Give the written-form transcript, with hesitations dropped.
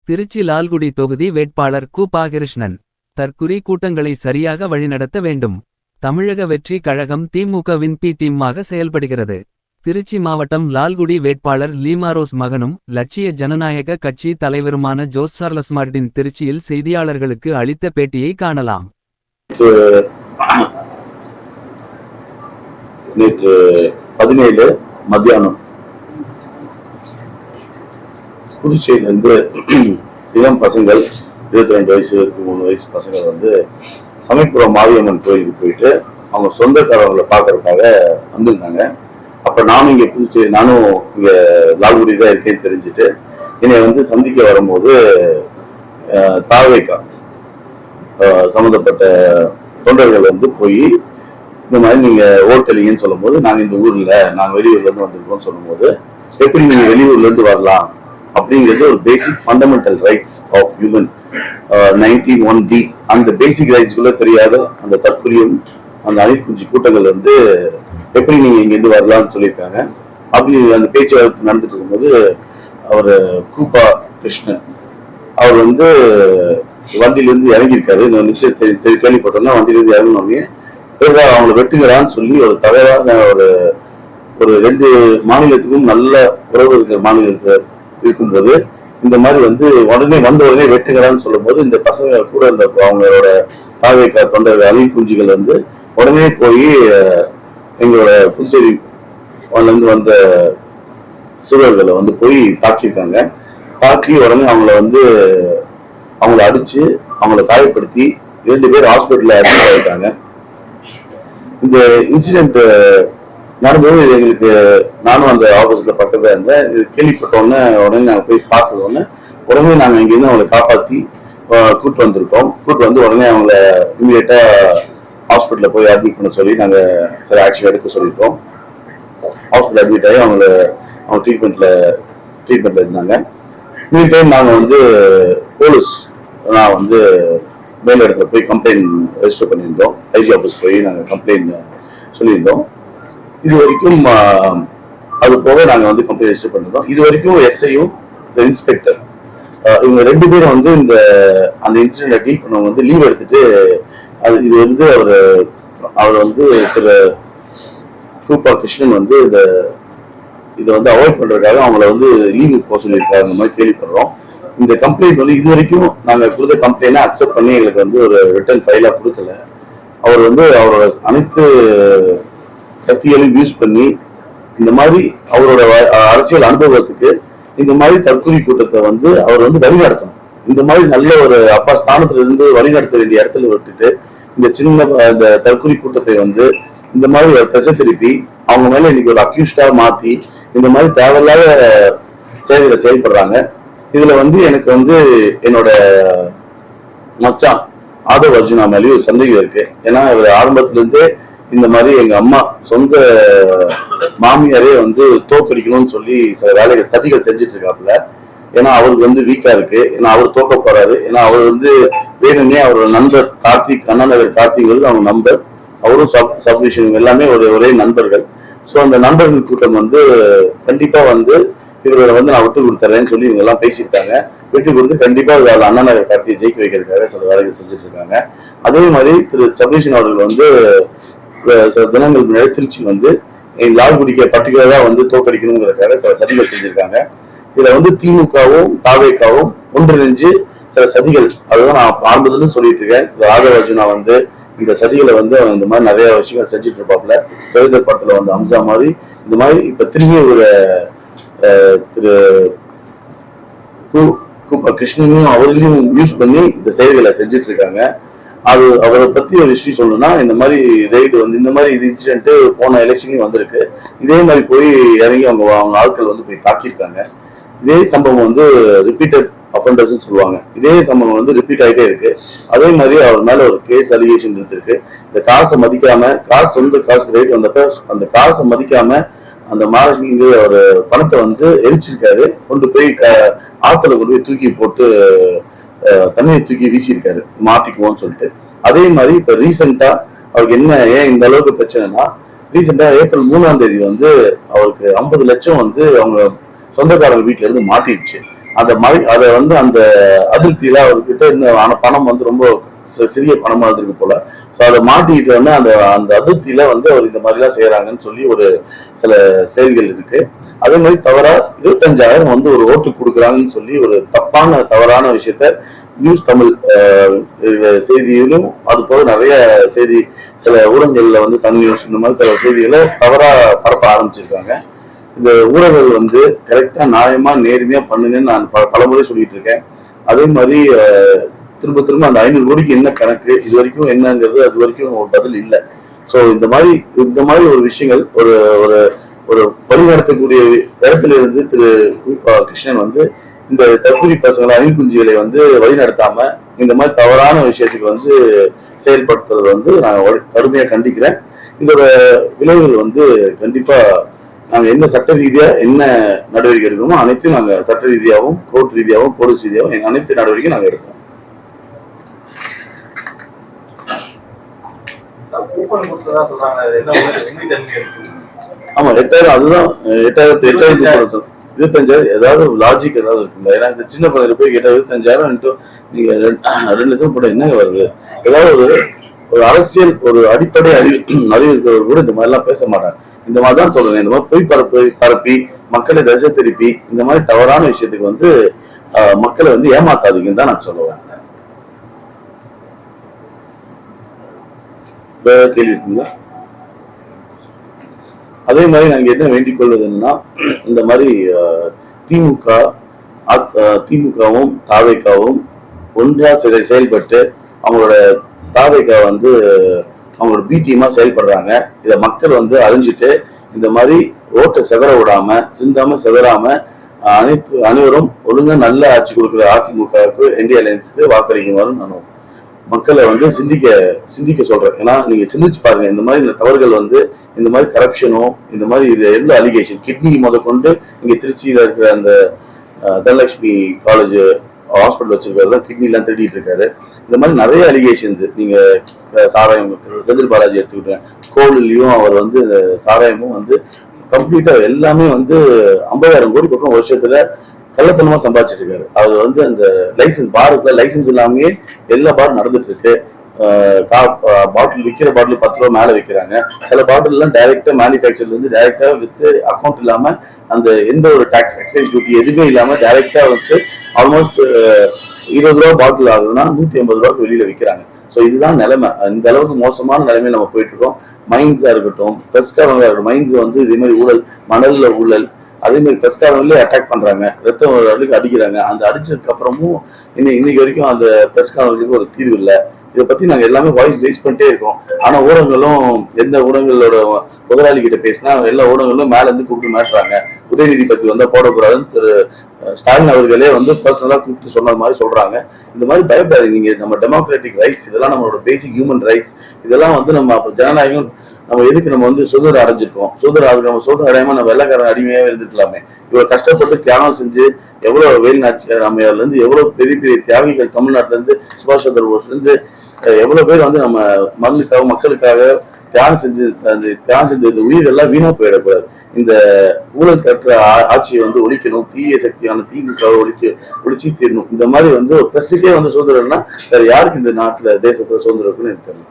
திருச்சி லால்குடி தொகுதி வேட்பாளர் கு. பாகிருஷ்ணன். தற்குறி கூட்டங்களை சரியாக வழிநடத்த வேண்டும். தமிழக வெற்றி கழகம் திமுகவின் பி டீமாக செயல்படுகிறது. திருச்சி மாவட்டம் லால்குடி வேட்பாளர் லீமாரோஸ் மகனும் லட்சிய ஜனநாயக கட்சி தலைவருமான ஜோஸ் சார்லஸ் மார்டின் திருச்சியில் செய்தியாளர்களுக்கு அளித்த பேட்டியை காணலாம். நேற்று 17 மத்தியானம் புதுச்சேரியிலிருந்து இளம் பசங்கள் 22 வயசு 23 வயசு பசங்கள் வந்து சமயபுரம் மாரியம்மன் கோயிலுக்கு போயிட்டு அவங்க சொந்தக்காரங்களை பார்க்கறதுக்காக வந்திருந்தாங்க. அப்ப நானும் இங்க புதுச்சேரி, நானும் இங்க லால்குடி தான் இருக்கேன்னு தெரிஞ்சுட்டு என்னை வந்து சந்திக்க வரும்போது தாவேகா சம்பந்தப்பட்ட தொண்டர்கள் வந்து போய் இந்த மாதிரி நீங்க ஓட்டலிங்கன்னு சொல்லும் போது, நாங்க இந்த ஊர்ல நாங்க வெளியூர்ல இருந்து வந்திருக்கோம் சொல்லும் போது, எப்படி நீங்க வெளியூர்ல இருந்து வரலாம் அப்படிங்கிறது ஒரு basic fundamental rights of human 19(1)D. அந்த பேசிக் ரைட்ஸ் குள்ள தெரியாத அந்த தற்கொலையும் அந்த அணிக்குஞ்சி கூட்டங்கள் வந்து எப்படி நீங்க இங்க இருந்து வரலாம்னு சொல்லியிருக்காங்க. அப்படி அந்த பேச்சுவார்த்தை நடந்துட்டு இருக்கும்போது அவர் கூப்பா கிருஷ்ணன் அவர் வந்து வண்டியிலிருந்து இறங்கியிருக்காரு. இந்த விஷயத்தை கேள்விப்பட்டோம்னா வண்டியிலிருந்து இறங்கினோடனே அவங்களை வெட்டுகிறான்னு சொல்லி ஒரு தவறான ஒரு 2 மாநிலத்துக்கும் நல்ல உறவு இருக்கிற மாநிலத்தில் இருக்கும்போது இந்த மாதிரி வந்து உடனே வெட்டுகிறான்னு சொல்லும் போது இந்த பசங்க கூட இந்த அவங்களோட தாவேக்கா தொண்டர்கள் அணிக்குஞ்சிகள் வந்து உடனே போய் எங்களோட புதுச்சேரி இருந்து வந்த சிறுவர்களை வந்து போய் தாக்கியிருக்காங்க. தாக்கி உடனே அவங்கள அடிச்சு அவங்கள காயப்படுத்தி 2 பேர் ஹாஸ்பிட்டல்ல அட்மிட் ஆயிட்டாங்க. இந்த இன்சிடென்ட் நடந்தது எங்களுக்கு, நானும் அந்த ஆபீஸ்ல பக்கத்துல இருந்தேன். இது கேள்விப்பட்டோன்னே உடனே நாங்கள் போய் பார்த்ததோடனே உடனே நாங்கள் இங்கிருந்து அவங்களை காப்பாற்றி கூட்டு வந்திருக்கோம். கூட்டு வந்து உடனே அவங்கள இமீடியட்டா ஹாஸ்பிட்டல்ல போய் அட்மிட் பண்ண சொல்லி நாங்கள் சில ஆக்ஷன் எடுக்க சொல்லியிருக்கோம். ஹாஸ்பிட்டல் அட்மிட் ஆகி அவங்க ட்ரீட்மெண்ட்ல இருந்தாங்க. மீன் டைம் நாங்கள் வந்து போலீஸ் நான் வந்து மேல் இடத்துல போய் கம்ப்ளைண்ட் ரெஜிஸ்டர் பண்ணியிருந்தோம். ஐஜி ஆஃபீஸ் போய் நாங்கள் கம்ப்ளைண்ட் சொல்லியிருந்தோம். இது வரைக்கும் அது போக நாங்கள் வந்து கம்ப்ளைண்ட் ரெஜிஸ்டர் பண்ணியிருந்தோம். இது வரைக்கும் எஸ்ஐயும் இன்ஸ்பெக்டர் இவங்க 2 பேரும் வந்து அந்த இன்சிடென்ட்டை டீல் பண்ணவங்க வந்து லீவ் எடுத்துட்டு இது வந்து அவர் வந்து திரு கூப்பா கிருஷ்ணன் வந்து இதை வந்து அவாய்ட் பண்றதுக்காக அவங்கள வந்து லீவு போக சொல்லியிருக்காரு. அந்த மாதிரி கேள்விப்படுறோம். இந்த கம்ப்ளைண்ட் வந்து இது வரைக்கும் நாங்க கொடுத்த கம்ப்ளைண்ட் அக்செப்ட் பண்ணி எங்களுக்கு வந்து ஒரு ரிட்டர்ன் ஃபைலா கொடுக்கல. அவர் வந்து அவரோட அனைத்து சக்திகளையும் யூஸ் பண்ணி இந்த மாதிரி அவரோட அரசியல் அனுபவத்துக்கு இந்த மாதிரி தற்கொலை கூட்டத்தை வந்து அவர் வந்து வழிநடத்தணும். இந்த மாதிரி நல்ல ஒரு அப்பா ஸ்தானத்துல இருந்து வழிநடத்த வேண்டிய இடத்துல விட்டுட்டு இந்த சின்ன இந்த தற்கொலை கூட்டத்தை வந்து இந்த மாதிரி ஒரு திசை திருப்பி அவங்க மேல இன்னைக்கு ஒரு அக்யூஸ்டா மாத்தி இந்த மாதிரி தேவையில்லாத செயல்களை செயல்படுறாங்க. இதுல வந்து எனக்கு வந்து என்னோட மச்சான் ஆதவ் அர்ஜுனா மேலேயும் ஒரு சந்தேகம் இருக்கு. ஏன்னா இவர் ஆரம்பத்துல இருந்தே இந்த மாதிரி எங்க அம்மா சொந்த மாமியாரே வந்து தோக்கடிக்கணும்னு சொல்லி சில வேலைகள் சதிகள் செஞ்சுட்டு இருக்காப்புல. ஏன்னா அவருக்கு வந்து வீக்கா இருக்கு. ஏன்னா அவர் தோக்க போறாரு. ஏன்னா அவர் வந்து வேணும்னே அவரோட நண்பர் கார்த்திக், அண்ணாநகர் கார்த்திக் அவங்க நண்பர், அவரும் சப்மிஷன் எல்லாமே ஒரே நண்பர்கள். ஸோ அந்த நண்பர்கள் கூட்டம் வந்து கண்டிப்பா வந்து இவர்களை வந்து நான் விட்டு கொடுத்துறேன்னு சொல்லி இவங்க எல்லாம் பேசியிருக்காங்க. விட்டு கொடுத்து கண்டிப்பா அண்ணாநகர் கார்த்தியை ஜெயிக்க வைக்கிறதுக்காக சில வேலைகள் செஞ்சுட்டு இருக்காங்க. அதே மாதிரி திரு சபரீஷன் அவர்கள் வந்து சில தினங்கள் முன்னாடி திருச்சி வந்து லால்குடிக்க பர்டிகுலரா வந்து தோக்கடிக்கணுங்கிறதுக்காக சில சதிகள் செஞ்சிருக்காங்க. இதுல வந்து திமுகவும் தாவேக்காவும் ஒன்றிணைஞ்சு சில சதிகள், அதுதான் நான் ஆரம்பத்துல சொல்லிட்டு இருக்கேன். ராகவ அர்ஜுனா வந்து இந்த சதிகளை வந்து இந்த மாதிரி நிறைய விஷயங்கள் செஞ்சுட்டு இருப்பாப்புல. தேர்தல் படத்துல வந்து அம்சா மாதிரி இந்த மாதிரி இப்ப திரும்பி ஒரு திரு கிருஷ்ணனையும் அவர்களையும் யூஸ் பண்ணி இந்த செயல்களை செஞ்சுட்டு இருக்காங்க. அவரை பத்தி ஒரு ஹிஸ்டரி சொல்லணும்னா, இந்த மாதிரி ரெய்டு வந்து இந்த மாதிரி இது இன்சிடென்ட் போன எலெக்ஷன்லயும் வந்திருக்கு. இதே மாதிரி போய் இறங்கி அவங்க ஆட்கள் வந்து போய் தாக்கியிருக்காங்க. இதே சம்பவம் வந்து ரிப்பீட்டட் அஃபெண்டர்ஸ் சொல்லுவாங்க. இதே சம்பவம் வந்து ரிப்பீட் ஆகிட்டே இருக்கு. அதே மாதிரி அவர் மேல ஒரு கேஸ் அலிகேஷன் இருக்கு. இந்த காசை மதிக்காம, சொந்த காசு ரேட் வந்தப்ப அந்த காசை மதிக்காம அந்த மகாலட்சுமி ஒரு பணத்தை வந்து எரிச்சிருக்காரு. கொண்டு போய் ஆத்துல கொண்டு போய் தூக்கி போட்டு தண்ணியை தூக்கி வீசியிருக்காரு மாட்டிக்குவோம்னு சொல்லிட்டு. அதே மாதிரி இப்ப ரீசெண்டா அவருக்கு ஏன் இந்த அளவுக்கு பிரச்சனைனா, ரீசெண்டா ஏப்ரல் 3ஆம் தேதி வந்து அவருக்கு 50 லட்சம் வந்து அவங்க சொந்தக்காரங்க வீட்டுல இருந்து மாட்டிடுச்சு. அந்த அதை வந்து அந்த அதிருப்தியில அவர்கிட்ட இருந்த பணம் வந்து ரொம்ப சிறிய பணமா இருந்திருக்கு போல. ஸோ அதை மாட்டிக்கிட்டு வந்து அந்த அந்த அதிருப்தியில வந்து அவர் இந்த மாதிரிலாம் செய்யறாங்கன்னு சொல்லி ஒரு சில செய்திகள் இருக்கு. அதே மாதிரி தவறா 25,000 வந்து ஒரு ஓட்டு கொடுக்குறாங்கன்னு சொல்லி ஒரு தவறான விஷயத்த நியூஸ் தமிழ் செய்தியிலும் அது போக நிறைய செய்தி சில ஊடகங்கள்ல வந்து சன் நியூஸ் இந்த மாதிரி சில செய்திகளை தவறா பரப்ப ஆரம்பிச்சிருக்காங்க. இந்த ஊடகங்கள் வந்து கரெக்டா நியாயமா நேர்மையா பண்ணுங்கன்னு நான் பலமுறை சொல்லிட்டு இருக்கேன். அதே மாதிரி திரும்ப திரும்ப அந்த 500 கோடிக்கு என்ன கணக்கு, இது வரைக்கும் என்னங்கிறது அது வரைக்கும் ஒரு பதில் இல்லை. ஸோ இந்த மாதிரி ஒரு விஷயங்கள் ஒரு ஒரு ஒரு வழிநடத்தக்கூடிய இடத்துல இருந்து திரு கிருஷ்ணன் வந்து இந்த தற்கொலை பசங்களை அணில் குஞ்சுகளை வந்து வழிநடத்தாம இந்த மாதிரி தவறான விஷயத்துக்கு வந்து செயல்படுத்துறது வந்து நான் கடுமையா கண்டிக்கிறேன். இதோட விளைவுகள் வந்து கண்டிப்பா நாங்க என்ன சட்ட ரீதியா என்ன நடவடிக்கை எடுக்கணுமோ அனைத்தையும் நாங்க சட்ட ரீதியாகவும் கோர்ட் ரீதியாகவும் போலீஸ் ரீதியாகவும் அனைத்து நடவடிக்கையும் நாங்க எடுப்போம். ஆமா 8,000 அதுதான் 8,000 25,000 ஏதாவது லாஜிக் ஏதாவது இருக்குங்களா? ஏன்னா இந்த சின்ன பையன் போய் கேட்டா 25,000 நீங்க 2 லட்சம் போட என்ன வருது? ஏதாவது ஒரு அரசியல் ஒரு அடிப்படை அறிவு இருக்கிறவர் கூட இந்த மாதிரி எல்லாம் பேச மாட்டாங்க. இந்த மாதிரி தான் சொல்றேன். இந்த மாதிரி பொய் பரப்பி மக்களை திசை திருப்பி இந்த மாதிரி தவறான விஷயத்துக்கு வந்து மக்களை வந்து ஏமாத்தாதீங்கன்னு தான் நான் சொல்லுவேன். கேள்வி இருக்குங்களா? அதே மாதிரி நாங்க என்ன வேண்டிக் கொள்வது என்னன்னா, இந்த மாதிரி திமுகவும் தாவேக்காவும் ஒன்றா செயல்பட்டு அவங்களோட தாவேக்கா வந்து அவங்களோட பி டீமா செயல்படுறாங்க. இதை மக்கள் வந்து அறிஞ்சிட்டு இந்த மாதிரி ஓட்டை செதற விடாம செதறாம அனைவரும் ஒழுங்கா நல்ல ஆட்சி கொடுக்குற அதிமுகவுக்கு இந்தியா அலையன்ஸுக்கு வாக்களிக்குமாறு நான் மக்களை வந்து சிந்திக்க சொல்றேன். ஏன்னா நீங்க சிந்திச்சு பாருங்க, இந்த மாதிரி தவறுகள் வந்து இந்த மாதிரி கரப்ஷனும் இந்த மாதிரி இது எவ்வளவு அலிகேஷன் கிட்னி கொண்டு இங்க திருச்சியில இருக்கிற அந்த தனலட்சுமி காலேஜ் ஹாஸ்பிட்டல் வச்சிருக்காரு, கிட்னி எல்லாம் திருடிட்டு இருக்காரு. இந்த மாதிரி நிறைய அலிகேஷன்ஸ் நீங்க சாராயம் செந்தில் பாலாஜி எடுத்துக்கிட்டேன், கோவிலையும் அவர் வந்து சாராயமும் வந்து கம்ப்ளீட்டா எல்லாமே வந்து 50,000 கோடி பக்கம் வருஷத்துல கள்ளத்தனமா சம்பாதிச்சிட்டு இருக்காரு. அவர் வந்து அந்த பாருக்குள்ள லைசன்ஸ் இல்லாமயே எல்லா பாரும் நடந்துட்டு இருக்கு. பாட்டில் விற்கிற பாட்டில் 10 ரூபா மேல விற்கிறாங்க. சில பாட்டில் எல்லாம் டைரக்டா மேனுபேக்சர்ல இருந்து டைரக்டா வித்து அக்கௌண்ட் இல்லாம அந்த எந்த ஒரு டாக்ஸ் எக்ஸைஸ் டியூட்டி எதுவுமே இல்லாம டைரக்டா வந்து ஆல்மோஸ்ட் 20 ரூபா பாட்டில் ஆகுதுன்னா 150 ரூபாய்க்கு வெளியில விற்கிறாங்க. ஸோ இதுதான் நிலைமை. இந்த அளவுக்கு மோசமான நிலைமையில நம்ம போயிட்டு இருக்கோம். மைன்ஸா இருக்கட்டும், பெஸ்காரங்களா இருக்கட்டும், மைன்ஸ் வந்து இதே மாதிரி ஊழல், மணல்ல ஊழல், அதே மாதிரி பெஸ்காரங்களே அட்டாக் பண்றாங்க, ரத்தம் அடிக்கிறாங்க. அந்த அடிச்சதுக்கு அப்புறமும் இன்னைக்கு வரைக்கும் அந்த பெஸ்காரங்களுக்கு ஒரு தீர்வு இல்லை. இதை பத்தி நாங்க எல்லாமே வாய்ஸ் ரைஸ் பண்ணிட்டே இருக்கோம். ஆனா ஊடகங்களும் எந்த ஊடகங்களோட முதலாளி கிட்ட பேசினா எல்லா ஊடகங்களும் மேல இருந்து கூப்பிட்டு மாட்டுறாங்க. உதயநிதி பத்தி வந்தா போடக்கூடாதுன்னு திரு ஸ்டாலின் அவர்களே வந்து பர்சனலா கூப்பிட்டு சொன்ன மாதிரி சொல்றாங்க. இந்த மாதிரி பயப்படாதீங்க. நீங்க நம்ம டெமோக்ராட்டிக் ரைட்ஸ், இதெல்லாம் நம்மளோட பேசிக் ஹியூமன் ரைட்ஸ், இதெல்லாம் வந்து நம்ம அப்புறம் ஜனநாயகம் நம்ம எதுக்கு நம்ம வந்து சுதந்திரம் அடைஞ்சிருக்கோம். நம்ம சுதந்திரம் அடையாம நம்ம வெள்ளக்காரன் அடிமையாவே இருந்துக்கலாமே. இவ்வளவு கஷ்டப்பட்டு தியாகம் செஞ்சு எவ்வளவு வேலுநாச்சியார் அம்மையார்ல இருந்து எவ்வளவு பெரிய பெரிய தியாகிகள் தமிழ்நாட்டுல இருந்து சுபாஷ் சந்திர போஸ்ல இருந்து எவ்வளவு பேர் வந்து நம்ம மண்ணுக்காக மக்களுக்காக தியாகம் செஞ்சு இந்த உயிரெல்லாம் வீணா போயிடக்கூடாது. இந்த ஊழல் சட்ட ஆட்சியை வந்து ஒழிக்கணும். தீய சக்தியான திமுக ஒழிச்சு தீரணும். இந்த மாதிரி வந்து ஒரு பிரஸுக்கே வந்து சுதந்திரம்னா வேற யாருக்கு இந்த நாட்டுல தேசத்துல சுதந்திரம் இருக்குன்னு எனக்கு தெரியல.